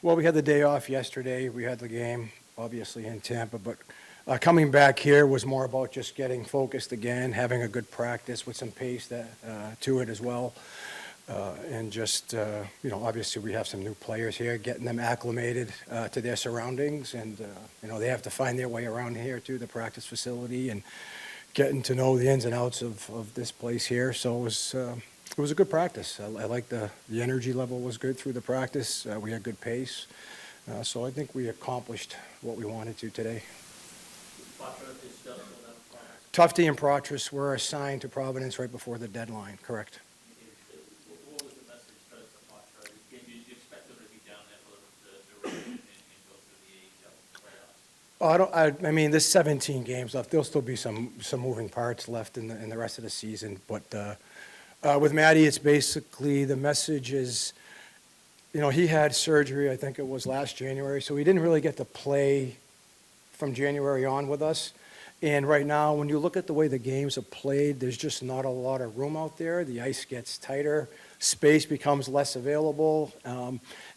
Well, we had the day off yesterday. We had the game, obviously, in Tampa, but coming back here was more about just getting focused again, having a good practice with some pace to it as well. And just, obviously we have some new players here, getting them acclimated to their surroundings. And, they have to find their way around here too, the practice facility, and getting to know the ins and outs of this place here. So it was a good practice. I like the energy level was good through the practice. We had good pace. So I think we accomplished what we wanted to today. Tufte and Protras were assigned to Providence right before the deadline, correct? What was the message to Patra? Did you expect them to be down there for the duration and go through the AHL playoffs? I mean, there's 17 games left. There'll still be some moving parts left in the rest of the season. But with Matty, it's basically the message is, he had surgery, I think it was last January, so he didn't really get to play from January on with us. And right now, when you look at the way the games are played, there's just not a lot of room out there. The ice gets tighter. Space becomes less available.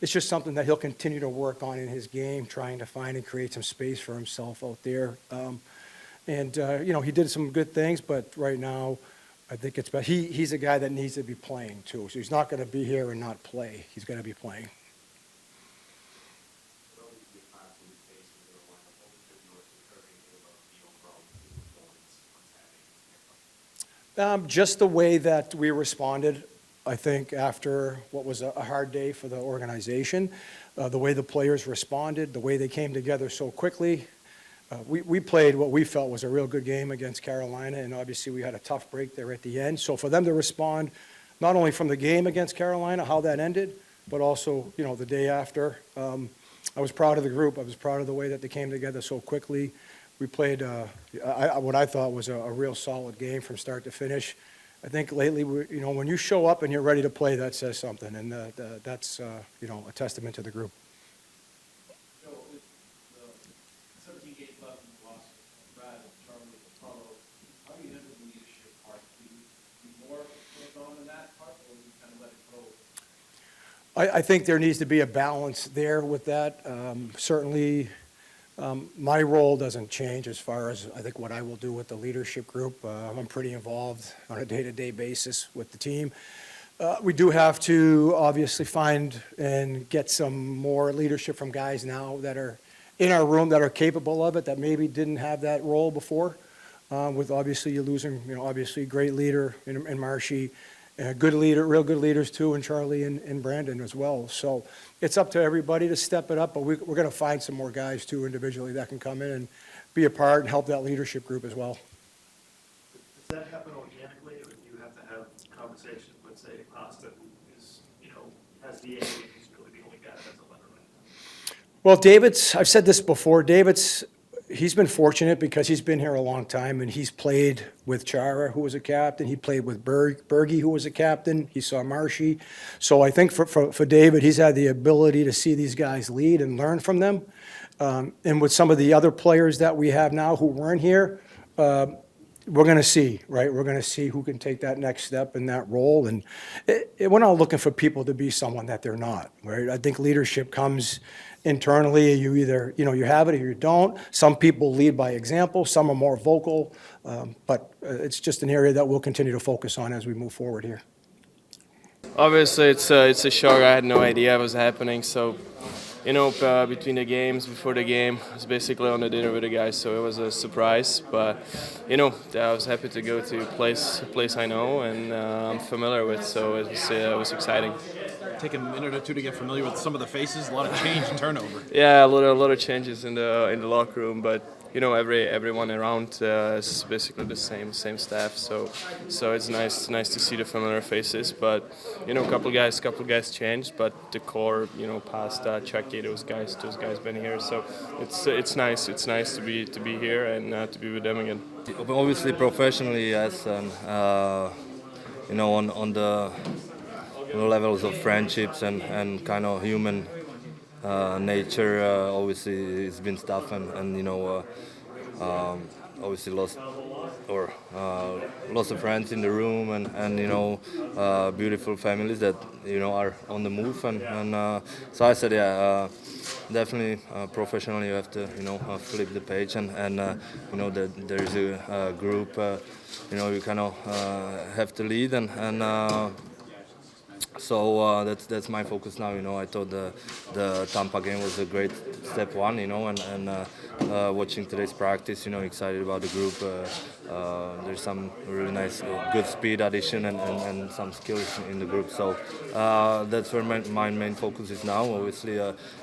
It's just something that he'll continue to work on in his game, trying to find and create some space for himself out there. He did some good things, but right now, I think it's better. He's a guy that needs to be playing, too. So he's not going to be here and not play. He's going to be playing. Just the way that we responded, I think, after what was a hard day for the organization, the way the players responded, the way they came together so quickly. We played what we felt was a real good game against Carolina, and obviously we had a tough break there at the end. So for them to respond, not only from the game against Carolina, how that ended, but also, the day after, I was proud of the group. I was proud of the way that they came together so quickly. We played what I thought was a real solid game from start to finish. I think lately, when you show up and you're ready to play, that says something, and that's a testament to the group. So with the 17 games left in the loss, Brad and Charlie and Paulo, how do you handle the leadership part? Do you be more hands-on in that part, or do you kind of let it go? I think there needs to be a balance there with that. Certainly, my role doesn't change as far as I think what I will do with the leadership group. I'm pretty involved on a day-to-day basis with the team. We do have to obviously find and get some more leadership from guys now that are in our room that are capable of it, that maybe didn't have that role before. With obviously you're losing, obviously a great leader in Marshy, good leader, real good leaders too, and Charlie and Brandon as well. So it's up to everybody to step it up, but we're going to find some more guys too individually that can come in and be a part and help that leadership group as well. Does that happen organically, or do you have to have conversations with, say, Costa, who is, has the age, he's really the only guy that has a letter right now? Well, I've said this before, he's been fortunate because he's been here a long time, and he's played with Chara, who was a captain. He played with Bergie, who was a captain. He saw Marshy. So I think for David, he's had the ability to see these guys lead and learn from them. And with some of the other players that we have now who weren't here, we're going to see, right? We're going to see who can take that next step in that role. And we're not looking for people to be someone that they're not, right? I think leadership comes internally. You either, you have it or you don't. Some people lead by example. Some are more vocal. But it's just an area that we'll continue to focus on as we move forward here. Obviously, it's a shock. I had no idea it was happening. So, between the games, before the game, I was basically on the dinner with the guys, so it was a surprise. But, I was happy to go to a place I know and I'm familiar with, so it was exciting. Take a minute or two to get familiar with some of the faces. A lot of change and turnover. Yeah, a lot of changes in the locker room, but everyone around is basically the same staff. So it's nice to see the familiar faces. But a couple guys changed, but the core, past Chucky, those guys been here. So it's nice to be here and to be with them again. Obviously, professionally, as on the levels of friendships and kind of human nature, obviously it's been tough and obviously lost or lots of friends in the room, and beautiful families that are on the move, and so I said, yeah, definitely professionally you have to flip the page, and that there's a group you kind of have to lead, and so that's my focus now. I thought the Tampa game was a great step one. And watching today's practice, excited about the group. There's some really nice, good speed addition and some skills in the group. So that's where my main focus is now. Obviously,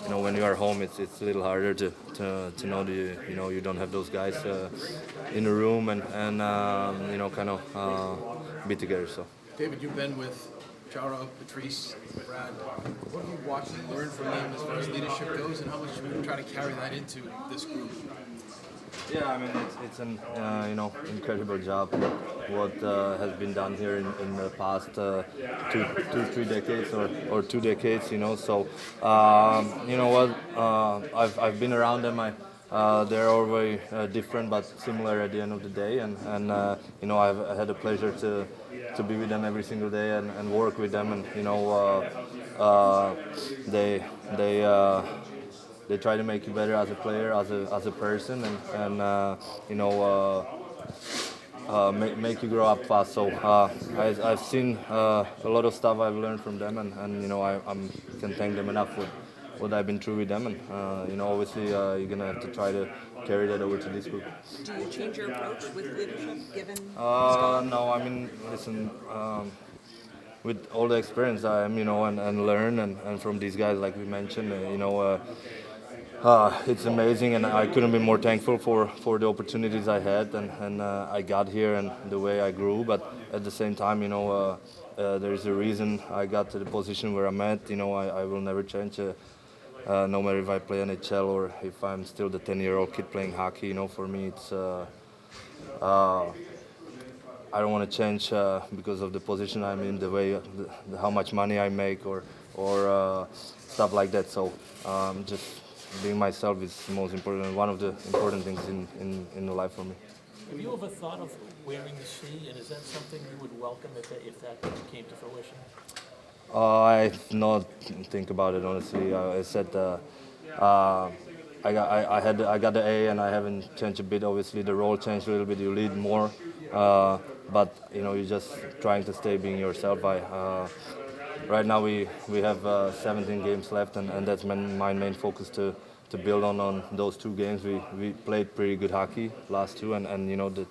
when you are home, it's a little harder to know you don't have those guys in the room and kind of be together. So. David, you've been with Chara, Patrice, Brad. What have you watched and learned from them as far as leadership goes, and how much you try to carry that into this group? Yeah, I mean it's an incredible job what has been done here in the past 3 decades or 2 decades. So I've been around them. They're all very different but similar at the end of the day, and I've had the pleasure to be with them every single day and work with them, and they try to make you better as a player, as a person, and make you grow up fast. So I've seen a lot of stuff I've learned from them, and I can thank them enough for what I've been through with them, and obviously you're gonna have to try to carry that over to this group. Do you change your approach with leadership given? No, I mean, listen. With all the experience I am, and learn, and from these guys, like we mentioned, it's amazing, and I couldn't be more thankful for the opportunities I had and I got here and the way I grew. But at the same time, there is a reason I got to the position where I'm at. I will never change. No matter if I play NHL or if I'm still the 10-year-old kid playing hockey, for me it's I don't want to change because of the position I'm in, the way, how much money I make or stuff like that. So just being myself is the most important, one of the important things in the life for me. Have you ever thought of wearing the C, and is that something you would welcome if that came to fruition? I not think about it honestly. I said I got the A and I haven't changed a bit. Obviously the role changed a little bit. You lead more, but you're just trying to stay being yourself. Right now we have 17 games left, and that's my main focus to build on those 2 games. We played pretty good hockey last 2, and that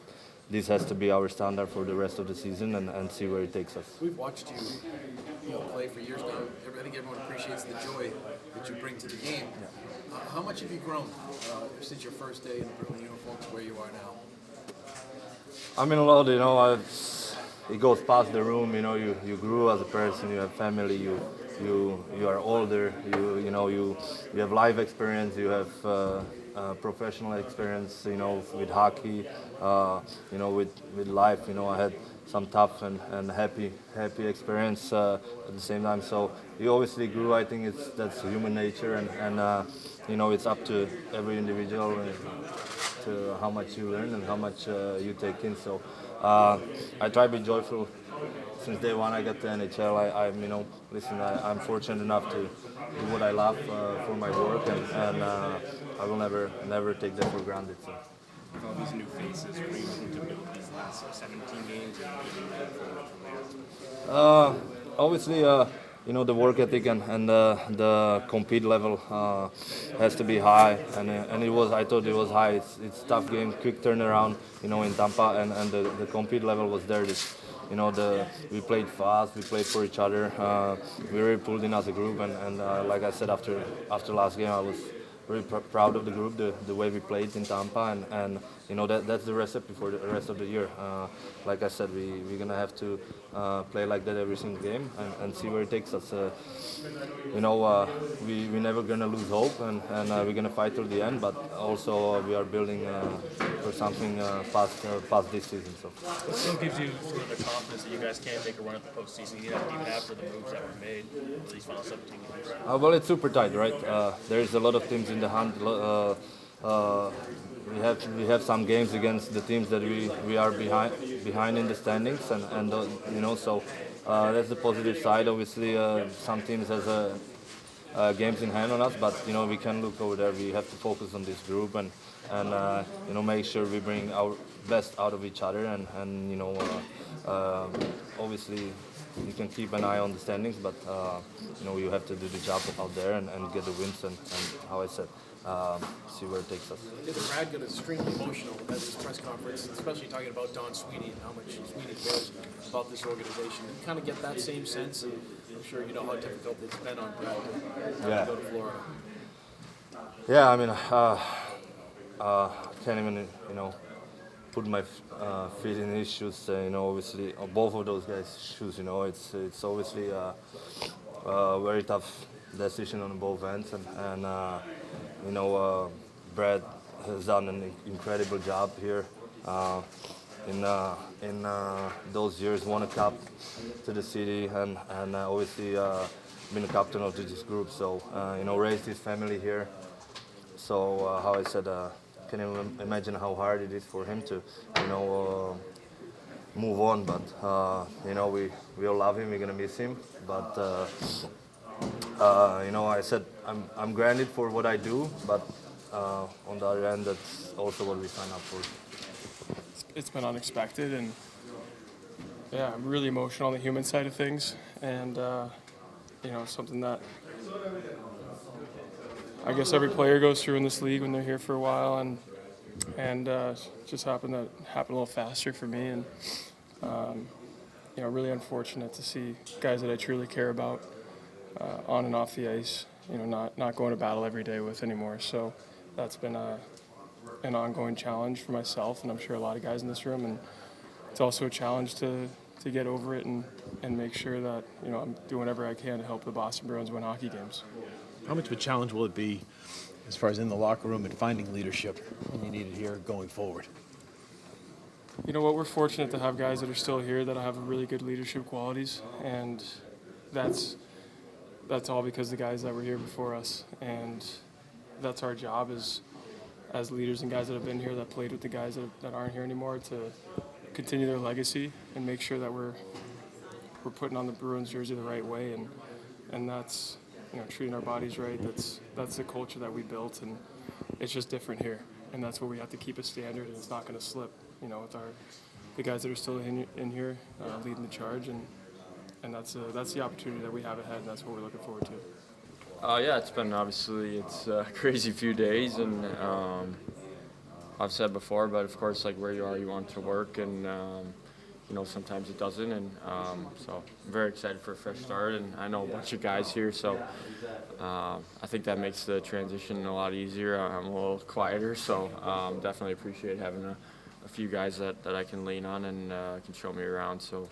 this has to be our standard for the rest of the season and see where it takes us. We've watched you play for years now. I think everyone appreciates the joy that you bring to the game. How much have you grown since your first day in the Brooklyn uniform to where you are now? I mean, a lot. It goes past the room. You grew as a person. You have family. You are older. You have life experience. You have professional experience. With hockey. With life. I had some tough and happy experience at the same time. So you obviously grew. I think that's human nature, and it's up to every individual to how much you learn and how much you take in. So I try to be joyful. Since day one I got to NHL, I'm fortunate enough to do what I love for my work, and I will never take that for granted. So. With all these new faces, what are you looking to build these last 17 games and obviously, the work ethic and the compete level has to be high, and I thought it was high. It's tough game, quick turnaround, in Tampa, and the compete level was there. We played fast, we played for each other. We really pulled in as a group, and like I said after last game, I was very proud of the group, the way we played in Tampa, and that's the recipe for the rest of the year. Like I said, we're gonna have to play like that every single game and see where it takes us. We're never gonna lose hope, and we're gonna fight till the end. But also we are building for something past this season. So. What still gives you sort of the confidence that you guys can make a run at the postseason, even after the moves that were made for these final 17 games? Well, it's super tight, right? There's a lot of teams in the hunt. we have some games against the teams that we are behind in the standings, and you know, so that's the positive side. Obviously, some teams has games in hand on us, but you know, we can look over there. We have to focus on this group and you know, make sure we bring our best out of each other, and you know, obviously you can keep an eye on the standings, but you know, you have to do the job out there and get the wins and how I said, see where it takes us. Brad got extremely emotional at his press conference, especially talking about Don Sweeney and how much Sweeney cares about this organization. You kind of get that same sense, and I'm sure you know how difficult it's been on Brad to go to Florida. Yeah, I mean, I can't even, you know, put my feet in his shoes. You know, obviously, both of those guys' shoes. You know, it's obviously a very tough decision on both ends, and you know, Brad has done an incredible job here. In those years, won a cup to the city, and obviously been a captain of this group. So you know, raised his family here. So how I said, can you imagine how hard it is for him to, you know, move on? But you know, we all love him. We're gonna miss him. But you know, I said I'm granted for what I do, but on the other end, that's also what we sign up for. It's been unexpected, and yeah, I'm really emotional on the human side of things, and you know, something that I guess every player goes through in this league when they're here for a while, and just happened a little faster for me, and you know, really unfortunate to see guys that I truly care about on and off the ice, you know, not going to battle every day with anymore. So that's been an ongoing challenge for myself, and I'm sure a lot of guys in this room, and it's also a challenge to get over it and make sure that, you know, I'm doing whatever I can to help the Boston Bruins win hockey games. How much of a challenge will it be as far as in the locker room and finding leadership when you need it here going forward? You know what, we're fortunate to have guys that are still here that have really good leadership qualities, and that's all because the guys that were here before us, and that's our job as leaders and guys that have been here, that played with the guys that aren't here anymore, to continue their legacy and make sure that we're putting on the Bruins jersey the right way, and that's, you know, treating our bodies right. That's the culture that we built, and it's just different here, and that's where we have to keep a standard, and it's not going to slip. You know, with the guys that are still in here leading the charge, and that's the opportunity that we have ahead, and that's what we're looking forward to. Yeah, it's been it's a crazy few days, and I've said before, but of course, like where you are, you want it to work, and you know, sometimes it doesn't, and so I'm very excited for a fresh start, and I know a bunch of guys here, so I think that makes the transition a lot easier. I'm a little quieter, so definitely appreciate having a few guys that I can lean on and can show me around. So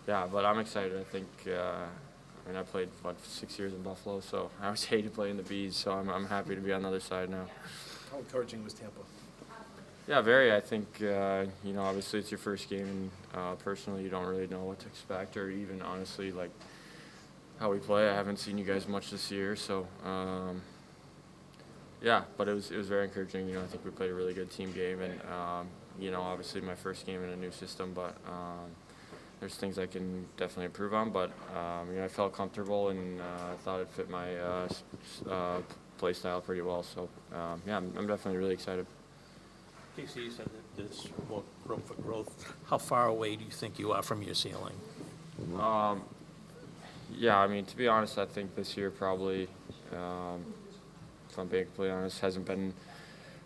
yeah, but I'm excited. I think I mean, I played 6 years in Buffalo, so I always hated playing the Bees, so I'm happy to be on the other side now. How encouraging was Tampa? Yeah, very. I think, you know, obviously it's your first game, and personally you don't really know what to expect, or even honestly, like, how we play. I haven't seen you guys much this year, so, yeah, but it was very encouraging. You know, I think we played a really good team game, and, you know, obviously my first game in a new system, but there's things I can definitely improve on, but, you know, I felt comfortable, and I thought it fit my play style pretty well, so, yeah, I'm definitely really excited. Casey, you said that there's more room for growth. How far away do you think you are from your ceiling? Yeah, I mean, to be honest, I think this year probably, if I'm being completely honest, hasn't been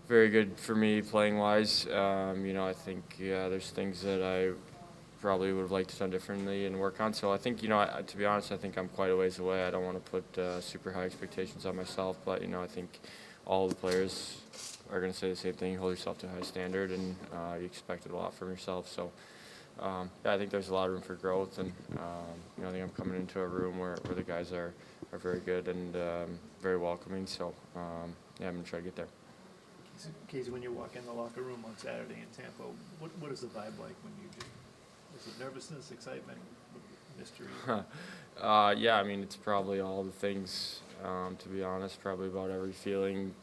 very good for me playing-wise. You know, I think there's things that I probably would have liked to done differently and work on. So I think, you know, to be honest, I think I'm quite a ways away. I don't want to put super high expectations on myself, but, you know, I think all the players are going to say the same thing. You hold yourself to a high standard, and you expected a lot from yourself. So, yeah, I think there's a lot of room for growth, and you know, I think I'm coming into a room where the guys are very good and very welcoming. So, yeah, I'm going to try to get there. Casey, when you walk in the locker room on Saturday in Tampa, what is the vibe like when you just, is it nervousness, excitement, mystery? Yeah, I mean, it's probably all the things, to be honest, probably about every feeling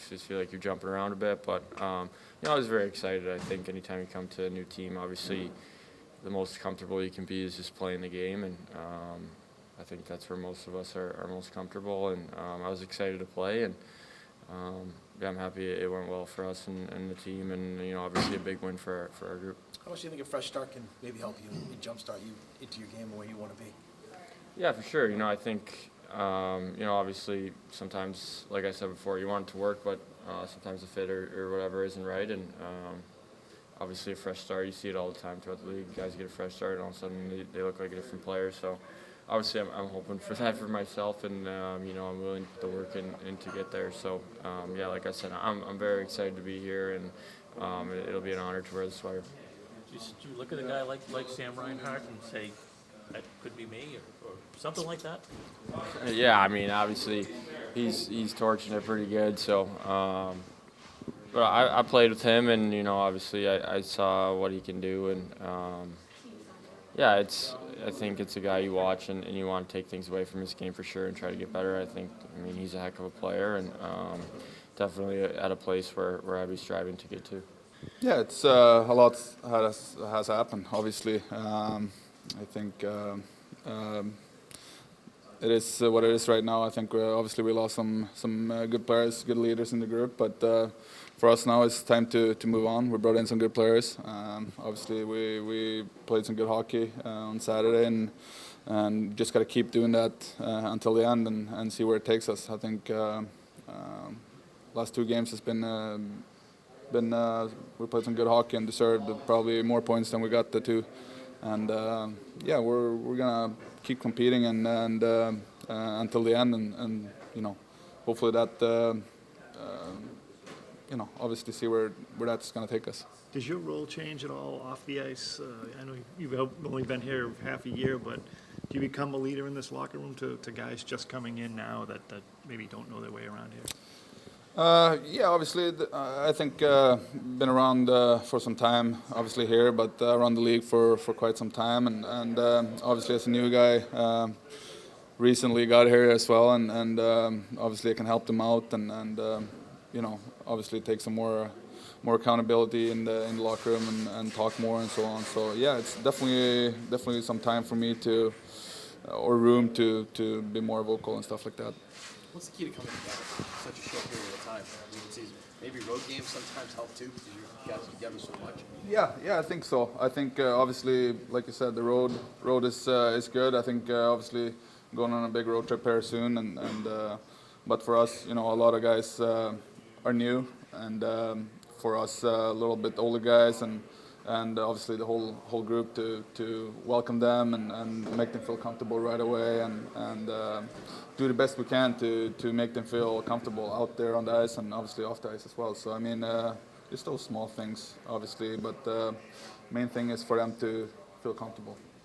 just feel like you're jumping around a bit. But you know, I was very excited. I think anytime you come to a new team, obviously the most comfortable you can be is just playing the game, and I think that's where most of us are most comfortable. And I was excited to play, and yeah, I'm happy it went well for us and the team, and you know, obviously a big win for our group. How much do you think a fresh start can maybe help you and jumpstart you into your game where you want to be? Yeah, for sure. You know, I think, you know, obviously sometimes, like I said before, you want it to work, but sometimes the fit or whatever isn't right. And obviously a fresh start, you see it all the time throughout the league. Guys get a fresh start, and all of a sudden they look like a different player. So obviously I'm hoping for that for myself, and, you know, I'm willing to work and to get there. So, yeah, like I said, I'm very excited to be here, and it'll be an honor to wear the sweater. Do you look at a guy like Sam Reinhart and say, that could be me, or something like that? Yeah, I mean, obviously, he's torching it pretty good. So, but I played with him, and you know, obviously, I saw what he can do, and yeah, I think it's a guy you watch and you want to take things away from his game for sure and try to get better. I mean, he's a heck of a player, and definitely at a place where I'd be striving to get to. Yeah, it's a lot has happened. Obviously, I think it is what it is right now. I think obviously we lost some good players, good leaders in the group, but for us now it's time to move on. We brought in some good players. Obviously we played some good hockey on Saturday, and just got to keep doing that until the end and see where it takes us. I think last 2 games has been we played some good hockey and deserved probably more points than we got the 2. And yeah, we're gonna keep competing and until the end, and you know, hopefully that you know, obviously see where that's gonna take us. Does your role change at all off the ice? I know you've only been here half a year, but do you become a leader in this locker room to guys just coming in now that maybe don't know their way around here? Yeah, obviously, I think been around for some time, obviously here, but around the league for quite some time, and obviously as a new guy, recently got here as well, and obviously I can help them out, and you know, obviously take some more accountability in the locker room and talk more and so on. So yeah, it's definitely some time for me to or room to be more vocal and stuff like that. What's the key to coming together in such a short period of time? I mean, it's easy. Maybe road games sometimes help too, because you guys are together so much. Yeah, I think so. I think obviously, like you said, the road is good. I think obviously going on a big road trip here soon, and but for us, you know, a lot of guys are new, and for us a little bit older guys, and obviously the whole group to welcome them and make them feel comfortable right away, and do the best we can to make them feel comfortable out there on the ice and obviously off the ice as well. So I mean, just those small things, obviously, but main thing is for them to feel comfortable.